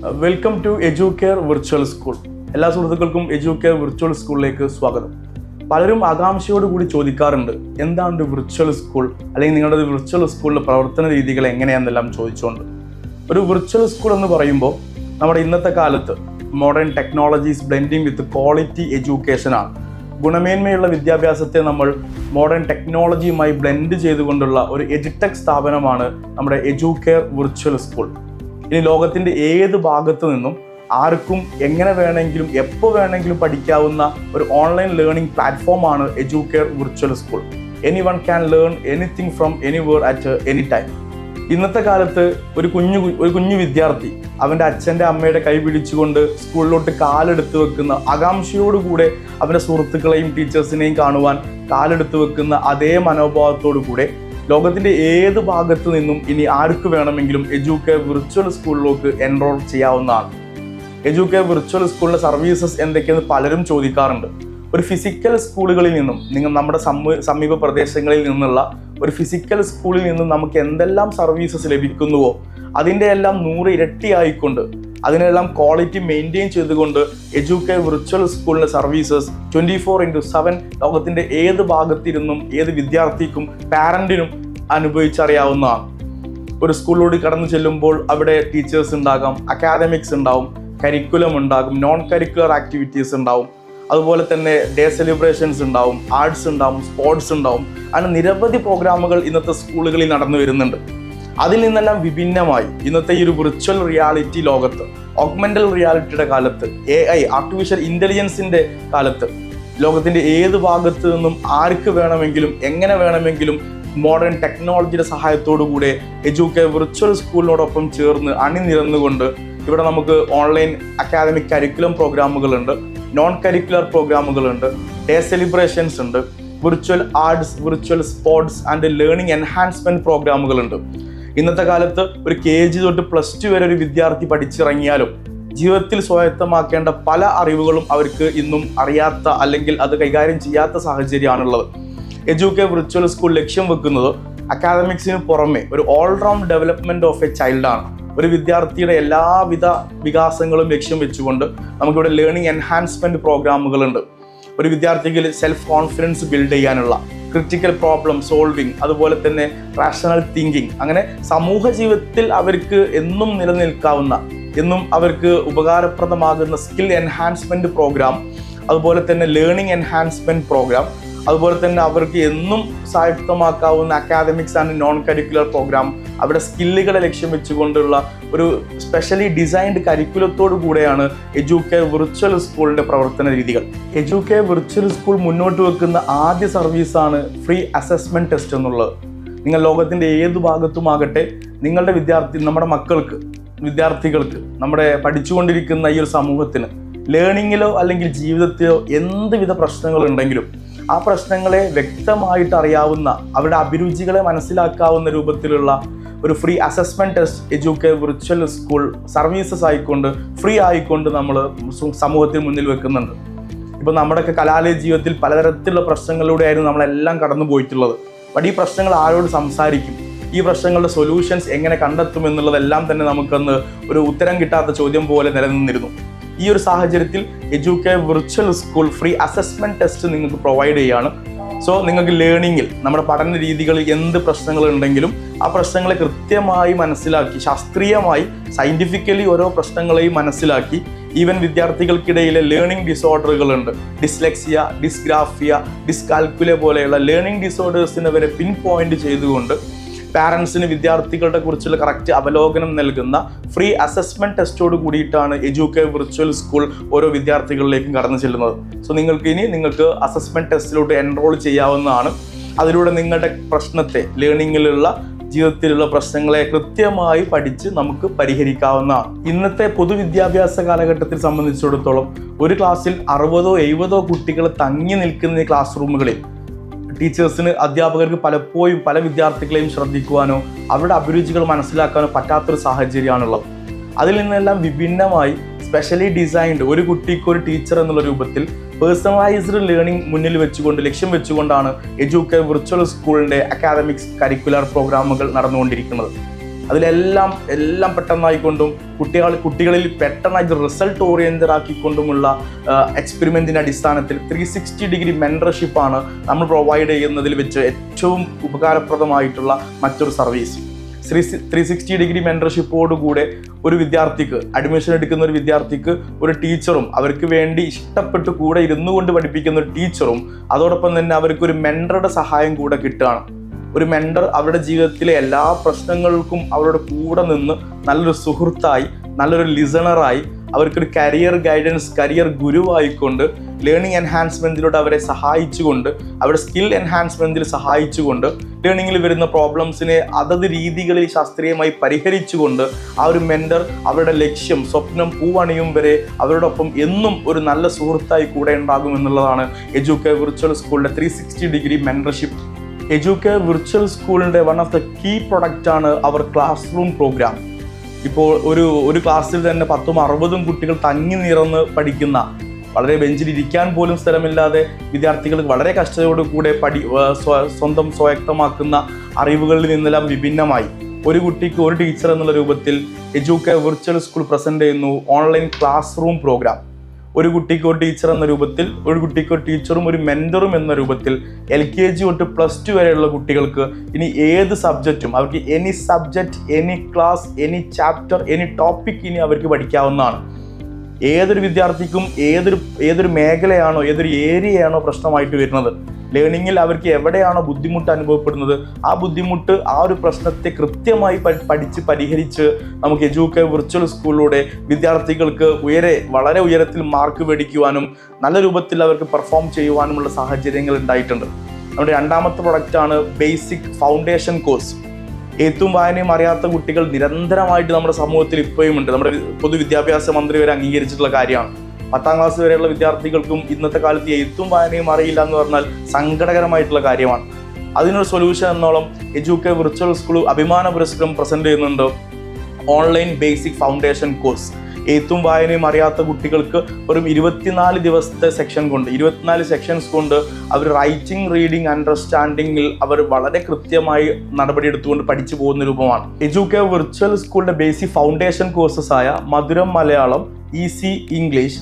Welcome to Educare virtual school. എല്ലാ സുഹൃത്തുക്കൾക്കും Educare virtual സ്കൂളിലേക്ക് സ്വാഗതം. പലരും ആകാംക്ഷയോടുകൂടി ചോദിക്കാറുണ്ട്, എന്താണ് ഒരു വിർച്വൽ സ്കൂൾ, അല്ലെങ്കിൽ നിങ്ങളുടെ വിർച്വൽ സ്കൂളിലെ പ്രവർത്തന രീതികൾ എങ്ങനെയാണെന്നെല്ലാം ചോദിച്ചുകൊണ്ട്. ഒരു വിർച്വൽ സ്കൂൾ എന്ന് പറയുമ്പോൾ നമ്മുടെ ഇന്നത്തെ കാലത്ത് modern technologies blending with quality എഡ്യൂക്കേഷനാണ്. ഗുണമേന്മയുള്ള വിദ്യാഭ്യാസത്തെ നമ്മൾ മോഡേൺ ടെക്നോളജിയുമായി ബ്ലെൻഡ് ചെയ്തുകൊണ്ടുള്ള ഒരു എഡ്യൂടെക് സ്ഥാപനമാണ് നമ്മുടെ എഡ്യൂക്കെയർ വിർച്വൽ സ്കൂൾ. ഇനി ലോകത്തിൻ്റെ ഏത് ഭാഗത്തു നിന്നും ആർക്കും എങ്ങനെ വേണമെങ്കിലും എപ്പോൾ വേണമെങ്കിലും പഠിക്കാവുന്ന ഒരു ഓൺലൈൻ ലേണിംഗ് പ്ലാറ്റ്ഫോമാണ് Educare virtual school. Anyone can learn anything from anywhere at any time. ഇന്നത്തെ കാലത്ത് ഒരു കുഞ്ഞു വിദ്യാർത്ഥി അവൻ്റെ അച്ഛൻ്റെ അമ്മയുടെ കൈ പിടിച്ചുകൊണ്ട് സ്കൂളിലോട്ട് കാലെടുത്ത് വെക്കുന്ന, ആകാംക്ഷയോടുകൂടെ അവൻ്റെ സുഹൃത്തുക്കളെയും ടീച്ചേഴ്സിനെയും കാണുവാൻ കാലെടുത്ത് വെക്കുന്ന അതേ മനോഭാവത്തോടു കൂടെ ലോകത്തിൻ്റെ ഏത് ഭാഗത്തു നിന്നും ഇനി ആർക്ക് വേണമെങ്കിലും എഡ്യൂക്കെയർ വിർച്വൽ സ്കൂളിലേക്ക് എൻറോൾ ചെയ്യാവുന്നതാണ്. എഡ്യൂക്കെയർ വിർച്വൽ സ്കൂളിലെ സർവീസസ് എന്തൊക്കെയെന്ന് പലരും ചോദിക്കാറുണ്ട്. ഒരു ഫിസിക്കൽ സ്കൂളുകളിൽ നിന്നും, നമ്മുടെ സമീപ പ്രദേശങ്ങളിൽ നിന്നുള്ള ഒരു ഫിസിക്കൽ സ്കൂളിൽ നിന്നും നമുക്ക് എന്തെല്ലാം സർവീസസ് ലഭിക്കുന്നുവോ അതിൻ്റെ എല്ലാം 100 ഇരട്ടിയായിക്കൊണ്ട്, അതിനെല്ലാം ക്വാളിറ്റി മെയിൻറ്റെയിൻ ചെയ്തുകൊണ്ട് എഡ്യൂക്കെയർ വിർച്വൽ സ്കൂളിൻ്റെ സർവീസസ് 24/7 ലോകത്തിൻ്റെ ഏത് ഭാഗത്തിരുന്നും ഏത് വിദ്യാർത്ഥിക്കും പാരൻറ്റിനും അനുഭവിച്ചറിയാവുന്നതാണ്. ഒരു സ്കൂളിലൂടെ കടന്നു ചെല്ലുമ്പോൾ അവിടെ ടീച്ചേഴ്സ് ഉണ്ടാകാം, അക്കാദമിക്സ് ഉണ്ടാവും, കരിക്കുലം ഉണ്ടാകും, നോൺ കരിക്കുലർ ആക്ടിവിറ്റീസ് ഉണ്ടാവും, അതുപോലെ തന്നെ ഡേ സെലിബ്രേഷൻസ് ഉണ്ടാവും, ആർട്സ് ഉണ്ടാവും, സ്പോർട്സ് ഉണ്ടാവും. അങ്ങനെ നിരവധി പ്രോഗ്രാമുകൾ ഇന്നത്തെ സ്കൂളുകളിൽ നടന്നു വരുന്നുണ്ട്. അതിൽ നിന്നെല്ലാം വിഭിന്നമായി ഇന്നത്തെ ഈ ഒരു വിർച്വൽ റിയാലിറ്റി ലോകത്ത്, ഓഗ്മെന്റൽ റിയാലിറ്റിയുടെ കാലത്ത്, AI ആർട്ടിഫിഷ്യൽ ഇൻ്റലിജൻസിൻ്റെ കാലത്ത് ലോകത്തിൻ്റെ ഏത് ഭാഗത്തു നിന്നും ആർക്ക് വേണമെങ്കിലും എങ്ങനെ വേണമെങ്കിലും മോഡേൺ ടെക്നോളജിയുടെ സഹായത്തോടു കൂടെ എഡ്യൂക്കെയർ വിർച്വൽ സ്കൂളിനോടൊപ്പം ചേർന്ന് അണിനിരന്നുകൊണ്ട് ഇവിടെ നമുക്ക് ഓൺലൈൻ അക്കാദമിക് കരിക്കുലം പ്രോഗ്രാമുകളുണ്ട്, നോൺ കരിക്കുലർ പ്രോഗ്രാമുകളുണ്ട്, ഡേ സെലിബ്രേഷൻസ് ഉണ്ട്, virtual arts, virtual sports and learning enhancement പ്രോഗ്രാമുകളുണ്ട്. ഇന്നത്തെ കാലത്ത് ഒരു KG തൊട്ട് +2 വരെ ഒരു വിദ്യാർത്ഥി പഠിച്ചിറങ്ങിയാലും ജീവിതത്തിൽ സ്വായത്തമാക്കേണ്ട പല അറിവുകളും അവർക്ക് ഇന്നും അറിയാത്ത, അല്ലെങ്കിൽ അത് കൈകാര്യം ചെയ്യാത്ത സാഹചര്യമാണുള്ളത്. എഡ്യൂക്കെയർ വിർച്വൽ സ്കൂൾ ലക്ഷ്യം വെക്കുന്നത് അക്കാദമിക്സിന് പുറമെ ഒരു ഓൾറൗണ്ട് ഡെവലപ്മെൻറ്റ് ഓഫ് എ ചൈൽഡാണ്. ഒരു വിദ്യാർത്ഥിയുടെ എല്ലാവിധ വികാസങ്ങളും ലക്ഷ്യം വെച്ചുകൊണ്ട് നമുക്കിവിടെ ലേണിംഗ് എൻഹാൻസ്മെൻറ്റ് പ്രോഗ്രാമുകളുണ്ട്. ഒരു വിദ്യാർത്ഥിക്ക് സെൽഫ് കോൺഫിഡൻസ് ബിൽഡ് ചെയ്യാനുള്ള, ക്രിട്ടിക്കൽ പ്രോബ്ലം സോൾവിങ്, അതുപോലെ തന്നെ റാഷണൽ തിങ്കിങ്, അങ്ങനെ സമൂഹ ജീവിതത്തിൽ അവർക്ക് എന്നും നിലനിൽക്കാവുന്ന, എന്നും അവർക്ക് ഉപകാരപ്രദമാകുന്ന സ്കിൽ എൻഹാൻസ്മെൻറ്റ് പ്രോഗ്രാം, അതുപോലെ തന്നെ ലേണിംഗ് എൻഹാൻസ്മെൻറ്റ് പ്രോഗ്രാം, അതുപോലെ തന്നെ അവർക്ക് എന്നും സ്വായത്തമാക്കാവുന്ന academics and non curricular programme, അവിടെ സ്കില്ലുകളെ ലക്ഷ്യം വെച്ചുകൊണ്ടുള്ള ഒരു സ്പെഷ്യലി ഡിസൈൻഡ് കരിക്കുലത്തോടു കൂടെയാണ് എഡ്യൂക്കെയർ വിർച്വൽ സ്കൂളിൻ്റെ പ്രവർത്തന രീതികൾ. എഡ്യൂക്കെയർ വിർച്വൽ സ്കൂൾ മുന്നോട്ട് വെക്കുന്ന ആദ്യ സർവീസാണ് ഫ്രീ അസസ്മെൻറ്റ് ടെസ്റ്റ് എന്നുള്ളത്. നിങ്ങൾ ലോകത്തിൻ്റെ ഏത് ഭാഗത്തുമാകട്ടെ, നിങ്ങളുടെ നമ്മുടെ വിദ്യാർത്ഥികൾക്ക്, നമ്മുടെ പഠിച്ചുകൊണ്ടിരിക്കുന്ന ഈ ഒരു സമൂഹത്തിന് ലേണിങ്ങിലോ അല്ലെങ്കിൽ ജീവിതത്തിലോ എന്തുവിധ പ്രശ്നങ്ങളുണ്ടെങ്കിലും ആ പ്രശ്നങ്ങളെ വ്യക്തമായിട്ട് അറിയാവുന്ന, അവരുടെ അഭിരുചികളെ മനസ്സിലാക്കാവുന്ന രൂപത്തിലുള്ള ഒരു free assessment test Educare virtual school services ആയിക്കൊണ്ട്, ഫ്രീ ആയിക്കൊണ്ട് നമ്മൾ സമൂഹത്തിന് മുന്നിൽ വെക്കുന്നുണ്ട്. ഇപ്പോൾ നമ്മുടെയൊക്കെ കലാലയ ജീവിതത്തിൽ പലതരത്തിലുള്ള പ്രശ്നങ്ങളിലൂടെയായിരുന്നു നമ്മളെല്ലാം കടന്നു പോയിട്ടുള്ളത്. ബട്ട് ഈ പ്രശ്നങ്ങൾ ആരോട് സംസാരിക്കും, ഈ പ്രശ്നങ്ങളുടെ സൊല്യൂഷൻസ് എങ്ങനെ കണ്ടെത്തും എന്നുള്ളതെല്ലാം തന്നെ നമുക്കൊന്ന് ഒരു ഉത്തരം കിട്ടാത്ത ചോദ്യം പോലെ നിലനിന്നിരുന്നു. ഈ ഒരു സാഹചര്യത്തിൽ Educare virtual school free assessment test നിങ്ങൾക്ക് പ്രൊവൈഡ് ചെയ്യുകയാണ്. സോ നിങ്ങൾക്ക് ലേണിങ്ങിൽ, നമ്മുടെ പഠന രീതികളിൽ എന്ത് പ്രശ്നങ്ങളുണ്ടെങ്കിലും ആ പ്രശ്നങ്ങളെ കൃത്യമായി മനസ്സിലാക്കി, ശാസ്ത്രീയമായി സയൻറ്റിഫിക്കലി ഓരോ പ്രശ്നങ്ങളെയും മനസ്സിലാക്കി, ഈവൻ വിദ്യാർത്ഥികൾക്കിടയിലെ ലേണിംഗ് ഡിസോർഡറുകളുണ്ട്, ഡിസ്ലെക്സിയ, ഡിസ്ഗ്രാഫിയ, ഡിസ്കാൽക്കുലിയ പോലെയുള്ള ലേണിംഗ് ഡിസോർഡേഴ്സിനെ വരെ പിൻ പോയിന്റ് ചെയ്തുകൊണ്ട് പാരൻസിന് വിദ്യാർത്ഥികളുടെ കുറിച്ചുള്ള കറക്റ്റ് അവലോകനം നൽകുന്ന ഫ്രീ അസസ്മെൻറ്റ് ടെസ്റ്റോട് കൂടിയിട്ടാണ് എഡ്യൂക്കെയർ വിർച്വൽ സ്കൂൾ ഓരോ വിദ്യാർത്ഥികളിലേക്കും കടന്നു ചെല്ലുന്നത്. സോ നിങ്ങൾക്ക് അസസ്മെൻറ്റ് ടെസ്റ്റിലോട്ട് എൻറോൾ ചെയ്യാവുന്നതാണ്. അതിലൂടെ നിങ്ങളുടെ പ്രശ്നത്തെ, ലേണിങ്ങിലുള്ള ജീവിതത്തിലുള്ള പ്രശ്നങ്ങളെ കൃത്യമായി പഠിച്ച് നമുക്ക് പരിഹരിക്കാവുന്നതാണ്. ഇന്നത്തെ പൊതുവിദ്യാഭ്യാസ കാലഘട്ടത്തിൽ സംബന്ധിച്ചിടത്തോളം ഒരു ക്ലാസ്സിൽ 60-70 കുട്ടികൾ തങ്ങി നിൽക്കുന്ന ക്ലാസ് റൂമുകളിൽ ടീച്ചേഴ്സിന്, അധ്യാപകർക്ക് പലപ്പോഴും പല വിദ്യാർത്ഥികളെയും ശ്രദ്ധിക്കുവാനോ അവരുടെ അഭിരുചികൾ മനസ്സിലാക്കാനോ പറ്റാത്തൊരു സാഹചര്യമാണുള്ളത്. അതിൽ നിന്നെല്ലാം വിഭിന്നമായി സ്പെഷ്യലി ഡിസൈൻഡ് ഒരു കുട്ടിക്ക് ഒരു ടീച്ചർ എന്നുള്ള രൂപത്തിൽ പേഴ്സണലൈസ്ഡ് ലേണിംഗ് മുന്നിൽ വെച്ചുകൊണ്ട്, ലക്ഷ്യം വെച്ചുകൊണ്ടാണ് എഡ്യൂക്കെയർ വിർച്വൽ സ്കൂളിൻ്റെ അക്കാദമിക്സ് കരിക്കുലർ പ്രോഗ്രാമുകൾ നടന്നുകൊണ്ടിരിക്കുന്നത്. എല്ലാം പെട്ടെന്നായിക്കൊണ്ടും കുട്ടികളിൽ പെട്ടെന്നായിട്ട് റിസൾട്ട് ഓറിയൻറ്റഡ് ആക്കിക്കൊണ്ടുമുള്ള എക്സ്പെരിമെൻറ്റിൻ്റെ അടിസ്ഥാനത്തിൽ 360 മെൻറ്റർഷിപ്പാണ് നമ്മൾ പ്രൊവൈഡ് ചെയ്യുന്നതിൽ വെച്ച് ഏറ്റവും ഉപകാരപ്രദമായിട്ടുള്ള മറ്റൊരു സർവീസ്. 360 മെൻറ്റർഷിപ്പോടുകൂടെ ഒരു വിദ്യാർത്ഥിക്ക്, അഡ്മിഷൻ എടുക്കുന്ന ഒരു വിദ്യാർത്ഥിക്ക് ഒരു ടീച്ചറും, അവർക്ക് വേണ്ടി ഇഷ്ടപ്പെട്ട് കൂടെ ഇരുന്നു കൊണ്ട് പഠിപ്പിക്കുന്ന ഒരു ടീച്ചറും, അതോടൊപ്പം തന്നെ അവർക്കൊരു മെൻറ്ററുടെ സഹായം കൂടെ കിട്ടുകയാണ്. ഒരു മെൻറ്റർ അവരുടെ ജീവിതത്തിലെ എല്ലാ പ്രശ്നങ്ങൾക്കും അവരുടെ കൂടെ നിന്ന് നല്ലൊരു സുഹൃത്തായി, നല്ലൊരു ലിസണറായി, അവർക്കൊരു കരിയർ ഗൈഡൻസ്, കരിയർ ഗുരുവായിക്കൊണ്ട് ലേണിംഗ് എൻഹാൻസ്മെൻറ്റിലൂടെ അവരെ സഹായിച്ചുകൊണ്ട്, അവരുടെ സ്കിൽ എൻഹാൻസ്മെൻറ്റിൽ സഹായിച്ചുകൊണ്ട്, ലേണിങ്ങിൽ വരുന്ന പ്രോബ്ലംസിനെ അതത് രീതികളിൽ ശാസ്ത്രീയമായി പരിഹരിച്ചുകൊണ്ട് ആ ഒരു മെൻറ്റർ അവരുടെ ലക്ഷ്യം, സ്വപ്നം പൂവണിയും വരെ അവരോടൊപ്പം എന്നും ഒരു നല്ല സുഹൃത്തായി കൂടെ ഉണ്ടാകും എന്നുള്ളതാണ് എഡ്യൂകെയർ വിർച്വൽ സ്കൂളിൻ്റെ 360 മെൻറ്റർഷിപ്പ്. എഡ്യൂകെയർ വിർച്വൽ സ്കൂളിൻ്റെ വൺ ഓഫ് ദ കീ പ്രൊഡക്റ്റാണ് അവർ ക്ലാസ് റൂം പ്രോഗ്രാം. ഇപ്പോൾ ഒരു ക്ലാസ്സിൽ തന്നെ 10-60 കുട്ടികൾ തങ്ങി നിറന്ന് പഠിക്കുന്ന, വളരെ ബെഞ്ചിലിരിക്കാൻ പോലും സ്ഥലമില്ലാതെ വിദ്യാർത്ഥികൾക്ക് വളരെ കഷ്ടതയോടു കൂടെ സ്വന്തം സ്വായത്തമാക്കുന്ന അറിവുകളിൽ നിന്നെല്ലാം വിഭിന്നമായി ഒരു കുട്ടിക്ക് ഒരു ടീച്ചർ എന്നുള്ള രൂപത്തിൽ എഡ്യൂകെയർ വിർച്വൽ സ്കൂൾ പ്രസൻറ്റ് ചെയ്യുന്നു ഓൺലൈൻ ക്ലാസ് റൂം പ്രോഗ്രാം. ഒരു കുട്ടിക്ക് ഒരു ടീച്ചർ എന്ന രൂപത്തിൽ, ഒരു കുട്ടിക്ക് ഒരു ടീച്ചറും ഒരു മെൻറ്ററും എന്ന രൂപത്തിൽ LKG തൊട്ട് +2 വരെയുള്ള കുട്ടികൾക്ക് ഇനി ഏത് സബ്ജക്റ്റും, അവർക്ക് any subject, any class, any chapter, any topic ഇനി അവർക്ക് പഠിക്കാവുന്നതാണ്. ഏതൊരു വിദ്യാർത്ഥിക്കും ഏതൊരു മേഖലയാണോ, ഏതൊരു ഏരിയയാണോ പ്രശ്നമായിട്ട് വരുന്നത്, ലേണിങ്ങിൽ അവർക്ക് എവിടെയാണോ ബുദ്ധിമുട്ട് അനുഭവപ്പെടുന്നത്, ആ ബുദ്ധിമുട്ട്, ആ ഒരു പ്രശ്നത്തെ കൃത്യമായി പഠിച്ച് പരിഹരിച്ച് നമുക്ക് എഡ്യൂകെയർ വിർച്വൽ സ്കൂളിലൂടെ വിദ്യാർത്ഥികൾക്ക് വളരെ ഉയരത്തിൽ മാർക്ക് മേടിക്കുവാനും നല്ല രൂപത്തിൽ അവർക്ക് പെർഫോം ചെയ്യുവാനുമുള്ള സാഹചര്യങ്ങൾ ഉണ്ടായിട്ടുണ്ട്. നമ്മുടെ രണ്ടാമത്തെ പ്രൊഡക്റ്റാണ് ബേസിക് ഫൗണ്ടേഷൻ കോഴ്സ്. എഴുത്തും വായനയും അറിയാത്ത കുട്ടികൾ നിരന്തരമായിട്ട് നമ്മുടെ സമൂഹത്തിൽ ഇപ്പോഴും ഉണ്ട്. നമ്മുടെ പൊതുവിദ്യാഭ്യാസ മന്ത്രി വരെ അംഗീകരിച്ചിട്ടുള്ള കാര്യമാണ്. 10ാം ക്ലാസ് വരെയുള്ള വിദ്യാർത്ഥികൾക്കും ഇന്നത്തെ കാലത്ത് എഴുത്തും വായനയും അറിയില്ല എന്ന് പറഞ്ഞാൽ സങ്കടകരമായിട്ടുള്ള കാര്യമാണ്. അതിനൊരു സൊല്യൂഷൻ എന്നോളം എഡ്യൂകെയർ വിർച്വൽ സ്കൂൾ അഭിമാന പുരസ്കാരം പ്രസൻറ്റ് ചെയ്യുന്നുണ്ട് ഓൺലൈൻ ബേസിക് ഫൗണ്ടേഷൻ കോഴ്സ്. എഴുത്തും വായനയും അറിയാത്ത കുട്ടികൾക്ക് വെറും 24 ദിവസത്തെ സെക്ഷൻ കൊണ്ട്, 24 സെക്ഷൻസ് കൊണ്ട് അവർ റൈറ്റിംഗ്, റീഡിംഗ്, അണ്ടർസ്റ്റാൻഡിങ്ങിൽ അവർ വളരെ കൃത്യമായി നടപടിയെടുത്തുകൊണ്ട് പഠിച്ചു പോകുന്ന രൂപമാണ്. എഡ്യൂകെയർ വിർച്വൽ സ്കൂളിൻ്റെ ബേസിക് ഫൗണ്ടേഷൻ കോഴ്സസ് ആയ മധുരം Malayalam, easy English,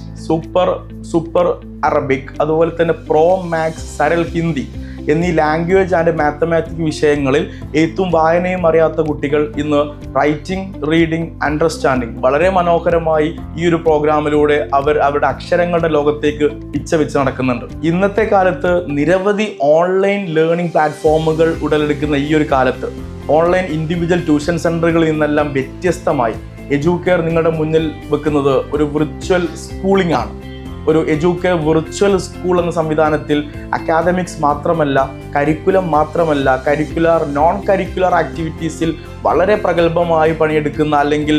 super Arabic, അതുപോലെ തന്നെ പ്രോ മാത്സ്, സരൽ ഹിന്ദി എന്നീ ലാംഗ്വേജ് ആൻഡ് മാത്തമാറ്റിക്സ് വിഷയങ്ങളിൽ എഴുത്തും വായനയും അറിയാത്ത കുട്ടികൾ ഇന്ന് റൈറ്റിംഗ്, റീഡിംഗ്, അണ്ടർസ്റ്റാൻഡിങ് വളരെ മനോഹരമായി ഈ ഒരു പ്രോഗ്രാമിലൂടെ അവരുടെ അക്ഷരങ്ങളുടെ ലോകത്തേക്ക് പിച്ചവെച്ച് നടക്കുന്നുണ്ട്. ഇന്നത്തെ കാലത്ത് നിരവധി ഓൺലൈൻ ലേണിംഗ് പ്ലാറ്റ്ഫോമുകൾ ഉടലെടുക്കുന്ന ഈ ഒരു കാലത്ത് ഓൺലൈൻ ഇൻഡിവിജ്വൽ ട്യൂഷൻ സെൻ്ററുകളിൽ നിന്നെല്ലാം വ്യത്യസ്തമായി എഡ്യൂകെയർ നിങ്ങളുടെ മുന്നിൽ വെക്കുന്നത് ഒരു വിർച്വൽ സ്കൂളിംഗ് ആണ്. ഒരു എഡ്യൂകെയർ വിർച്വൽ സ്കൂൾ എന്ന സംവിധാനത്തിൽ അക്കാദമിക്സ് മാത്രമല്ല, കരിക്കുലം മാത്രമല്ല, കരിക്കുലർ, നോൺ കരിക്കുലർ ആക്ടിവിറ്റീസിൽ വളരെ പ്രഗത്ഭമായി പണിയെടുക്കുന്ന, അല്ലെങ്കിൽ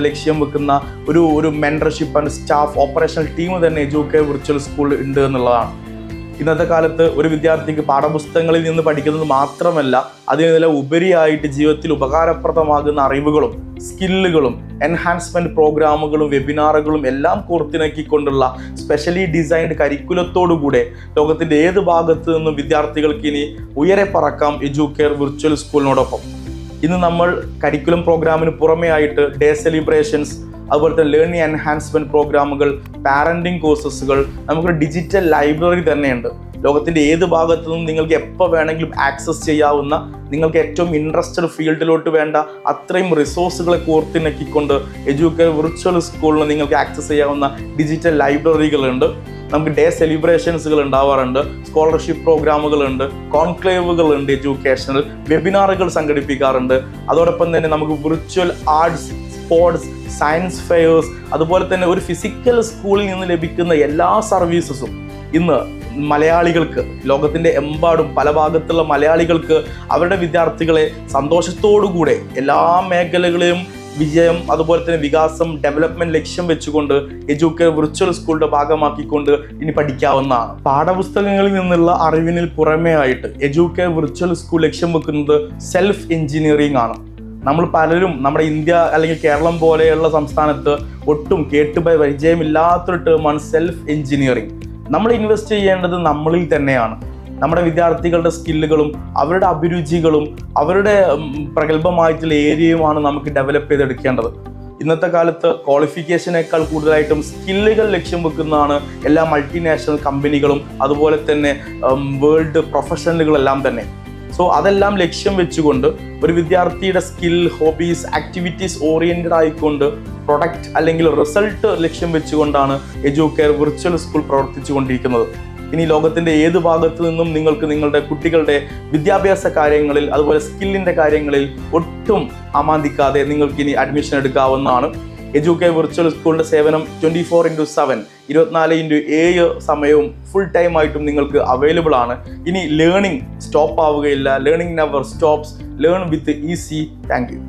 ലക്ഷ്യം വെക്കുന്ന ഒരു mentorship and staff operational team തന്നെ എഡ്യൂകെയർ വിർച്വൽ സ്കൂൾ ഉണ്ട് എന്നുള്ളതാണ്. ഇന്നത്തെ കാലത്ത് ഒരു വിദ്യാർത്ഥിക്ക് പാഠപുസ്തകങ്ങളിൽ നിന്ന് പഠിക്കുന്നത് മാത്രമല്ല, അതിനെല്ലാം ഉപരിയായിട്ട് ജീവിതത്തിൽ ഉപകാരപ്രദമാകുന്ന അറിവുകളും സ്കില്ലുകളും എൻഹാൻസ്മെൻറ്റ് പ്രോഗ്രാമുകളും വെബിനാറുകളും എല്ലാം കോർത്തിണക്കിക്കൊണ്ടുള്ള സ്പെഷ്യലി ഡിസൈൻഡ് കരിക്കുലത്തോടുകൂടെ ലോകത്തിൻ്റെ ഏത് ഭാഗത്തു നിന്നും വിദ്യാർത്ഥികൾക്ക് ഇനി ഉയരെ പറക്കാം എഡ്യൂകെയർ വിർച്വൽ സ്കൂളിനോടൊപ്പം. ഇന്ന് നമ്മൾ കരിക്കുലം പ്രോഗ്രാമിന് പുറമേ ആയിട്ട് ഡേ സെലിബ്രേഷൻസ്, അതുപോലെ തന്നെ ലേണിംഗ് എൻഹാൻസ്മെൻറ്റ് പ്രോഗ്രാമുകൾ, പാരൻറ്റിംഗ് കോഴ്സസുകൾ, നമുക്കൊരു ഡിജിറ്റൽ ലൈബ്രറി തന്നെയുണ്ട്. ലോകത്തിൻ്റെ ഏത് ഭാഗത്തു നിന്നും നിങ്ങൾക്ക് എപ്പോൾ വേണമെങ്കിലും ആക്സസ് ചെയ്യാവുന്ന, നിങ്ങൾക്ക് ഏറ്റവും ഇൻട്രസ്റ്റഡ് ഫീൽഡിലോട്ട് വേണ്ട അത്രയും റിസോഴ്സുകളെ കോർത്തിണക്കിക്കൊണ്ട് എഡ്യൂകെയർ വിർച്വൽ സ്കൂളിന് നിങ്ങൾക്ക് ആക്സസ് ചെയ്യാവുന്ന ഡിജിറ്റൽ ലൈബ്രറികളുണ്ട്. നമുക്ക് ഡേ സെലിബ്രേഷൻസുകൾ ഉണ്ടാവാറുണ്ട്, സ്കോളർഷിപ്പ് പ്രോഗ്രാമുകളുണ്ട്, കോൺക്ലേവുകളുണ്ട്, എഡ്യൂക്കേഷണൽ വെബിനാറുകൾ സംഘടിപ്പിക്കാറുണ്ട്. അതോടൊപ്പം തന്നെ നമുക്ക് virtual arts, sports, science fairs, അതുപോലെ തന്നെ ഒരു ഫിസിക്കൽ സ്കൂളിൽ നിന്ന് ലഭിക്കുന്ന എല്ലാ സർവീസസും ഇന്ന് മലയാളികൾക്ക്, ലോകത്തിൻ്റെ എമ്പാടും പല ഭാഗത്തുള്ള മലയാളികൾക്ക് അവരുടെ വിദ്യാർത്ഥികളെ സന്തോഷത്തോടുകൂടെ എല്ലാ മേഖലകളിലും വിജയം, അതുപോലെ തന്നെ വികാസം, ഡെവലപ്മെൻറ്റ് ലക്ഷ്യം വെച്ചുകൊണ്ട് എഡ്യൂകെയർ വിർച്വൽ സ്കൂളിൻ്റെ ഭാഗമാക്കിക്കൊണ്ട് ഇനി പഠിക്കാവുന്നതാണ്. പാഠപുസ്തകങ്ങളിൽ നിന്നുള്ള അറിവിന് പുറമേ ആയിട്ട് എഡ്യൂകെയർ വിർച്വൽ സ്കൂൾ ലക്ഷ്യം വെക്കുന്നത് സെൽഫ് എഞ്ചിനീയറിംഗ് ആണ്. നമ്മൾ പലരും നമ്മുടെ ഇന്ത്യ അല്ലെങ്കിൽ കേരളം പോലെയുള്ള സംസ്ഥാനത്ത് ഒട്ടും പരിചയമില്ലാത്തൊരു ടേമാണ് സെൽഫ് എഞ്ചിനീയറിംഗ്. നമ്മൾ ഇൻവെസ്റ്റ് ചെയ്യേണ്ടത് നമ്മളിൽ തന്നെയാണ്. നമ്മുടെ വിദ്യാർത്ഥികളുടെ സ്കില്ലുകളും അവരുടെ അഭിരുചികളും അവരുടെ പ്രഗത്ഭമായിട്ടുള്ള ഏരിയയുമാണ് നമുക്ക് ഡെവലപ്പ് ചെയ്തെടുക്കേണ്ടത്. ഇന്നത്തെ കാലത്ത് ക്വാളിഫിക്കേഷനേക്കാൾ കൂടുതലായിട്ടും സ്കില്ലുകൾ ലക്ഷ്യം വെക്കുന്നതാണ് എല്ലാ മൾട്ടിനാഷണൽ കമ്പനികളും അതുപോലെ തന്നെ വേൾഡ് പ്രൊഫഷണലുകളെല്ലാം തന്നെ. സോ അതെല്ലാം ലക്ഷ്യം വെച്ചുകൊണ്ട് ഒരു വിദ്യാർത്ഥിയുടെ സ്കിൽ, ഹോബീസ്, ആക്ടിവിറ്റീസ് ഓറിയൻറ്റഡ് ആയിക്കൊണ്ട് പ്രൊഡക്റ്റ് അല്ലെങ്കിൽ റിസൾട്ട് ലക്ഷ്യം വെച്ചുകൊണ്ടാണ് എഡ്യൂകെയർ വിർച്വൽ സ്കൂൾ പ്രവർത്തിച്ചു കൊണ്ടിരിക്കുന്നത്. ഇനി ലോകത്തിൻ്റെ ഏത് ഭാഗത്തു നിന്നും നിങ്ങൾക്ക് നിങ്ങളുടെ കുട്ടികളുടെ വിദ്യാഭ്യാസ കാര്യങ്ങളിൽ അതുപോലെ സ്കില്ലിൻ്റെ കാര്യങ്ങളിൽ ഒട്ടും അമാന്തിക്കാതെ നിങ്ങൾക്ക് ഇനി അഡ്മിഷൻ എടുക്കാവുന്നതാണ്. എഡ്യൂകെയർ വിർച്വൽ സ്കൂളിൻ്റെ സേവനം 24/7 24/7 സമയവും ഫുൾ ടൈം ആയിട്ടും നിങ്ങൾക്ക് അവൈലബിൾ ആണ്. ഇനി ലേണിംഗ് സ്റ്റോപ്പ് ആവുകയില്ല. Learning never stops. Learn with easy. Thank U.